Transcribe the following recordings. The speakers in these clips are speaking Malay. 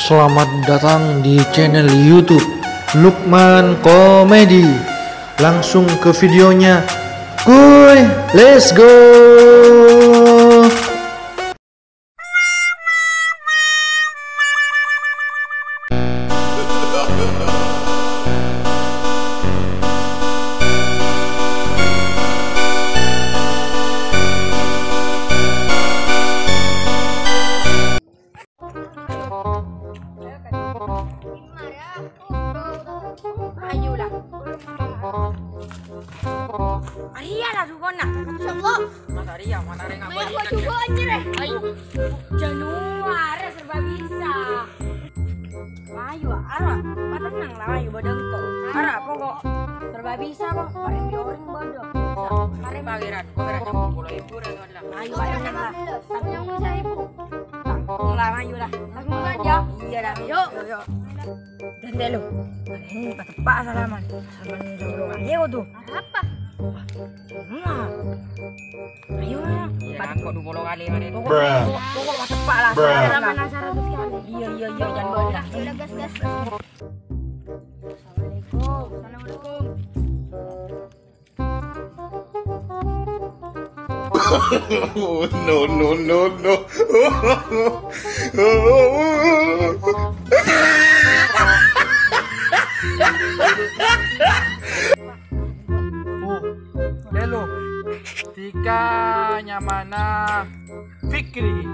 Selamat datang di channel YouTube Lukman Komedi. Langsung ke videonya. Kuy, let's go. Ayolah. Ayalah tu kau nak. Insyaallah. Mana Ria ngapa Ayo aku juga anjir. Ayo. Januar serba bisa. Ayo arah. Tenang lah ayo badan kau. Arah pokok serba bisa kok. Paling orang bodoh. Mari bagiran, kau beratnya 10.000 dah tu lah. Ayo tenang lah. Tanggung bisa ibu. Tanggung lah ayo lah. Tanggung saja. Iya dah. Yuk. Dan dulu. Ini tepat salaman. Salaman dulu. Ayo tu. Apa? Ayo lah. Ya, kau 20 kali mana tu. Pokok mah tepat lah. Salaman 100 kali. Iya jangan bodoh. Udah gas. Assalamualaikum. No. Hello, tika nyamana Fikri.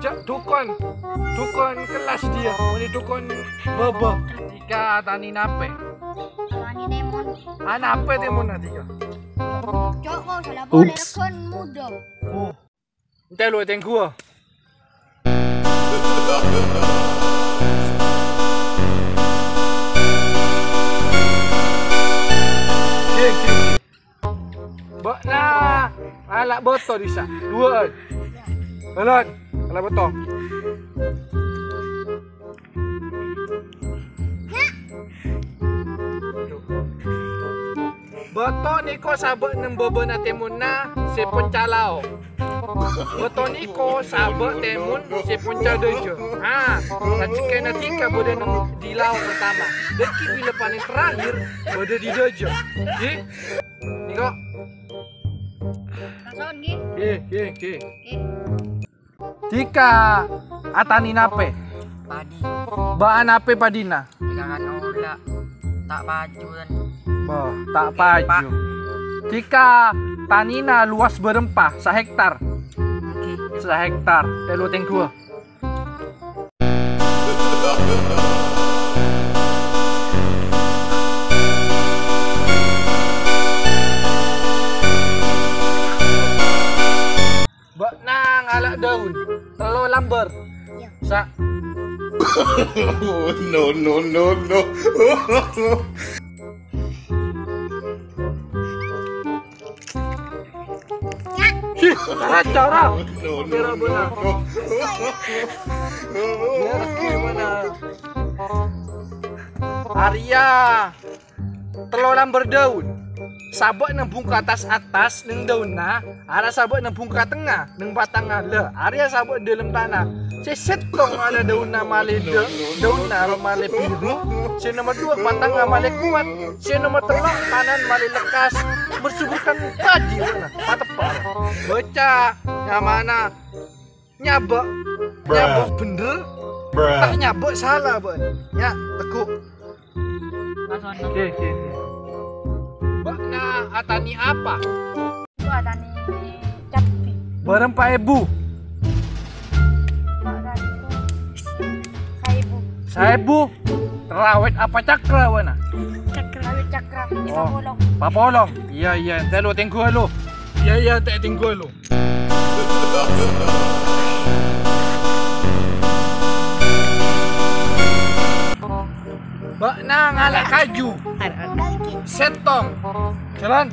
Cak tukon kelas dia. Ini tukon bebe. Tika tani nape? Tani demon. Nape demon tika? Cok kau salah boleh kan muda. Hello, thank you. Bakna alak botol bisa. Dua. Alak botol. Botol ni ko sabak nang bobo na temun na si pencalao. Botol ni ko sabak temun si pencadojo. Sajikan nanti boleh nang di laut pertama. Deki bila panen terakhir boleh di dojo. Ni kok. Kason gi. Ki. Tika atani nape? Padi. Baan nape padina? Ikan olah. Tak baju kan. Tak paju. Tika tanina luas berempah 1 hektar. Okey. 1 hektar. Telu tengku. Nang alak daun, telur lamber. Ya. Sa. No. Cara. No. Gimana? Arya, telur lamber daun. Sabak nembung ke atas neng daun na, ada sabak nembung ke tengah neng batang le. Arya sabak dalam tanah. Seset tong ada daun na male daun na male biru. Si nomor 2 batang male kuat. Si nomor 3 kanan male lekas. Bersuburkan tadi mana? Patepar. Baca yang mana? Nyabak bener. Tak nyabak salah ben. Ya tekuk. Kason. Oke. Bakna atani apa? Itu tani capi. Berempat ibu. Saibu. Terawet apa cakra wana? Cakra. Lima bolong. Papolong. Iya. Telo tengku lo. Iya, tak tengku lo. Bakna ngalak kaju. Setong. Jalan.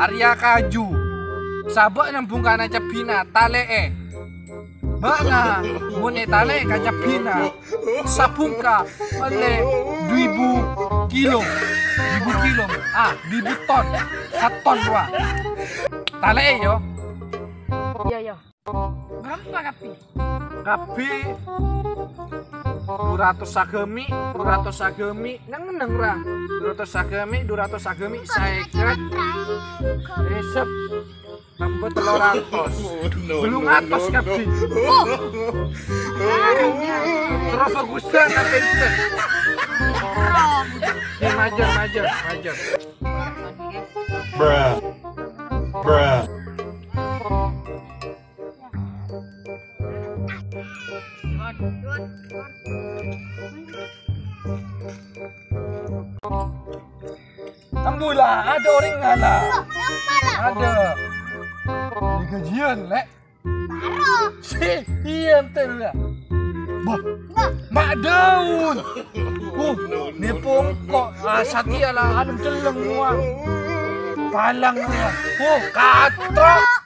Arya kaju. Sabak nembung kana capina tale Mana mune tale ka capina. Sapungka oleh 2000 kilo. 2000 kilo. 2000 ton. 1 ton dua. Tale yo. Iya iya. Berapa kapi? Kapi 200 sagemi neng ra 200 sagemi seket resep tambah 300 belum atas kapi terus bagusan kapi itu ya majer bruh Ambulah, ada orang ngalah. Ada. Di gajian, Lek. Si, iya betul lah. Mak daun. Ni pokok. Satya lah, anu celeng muang. Palang lah. Katrok.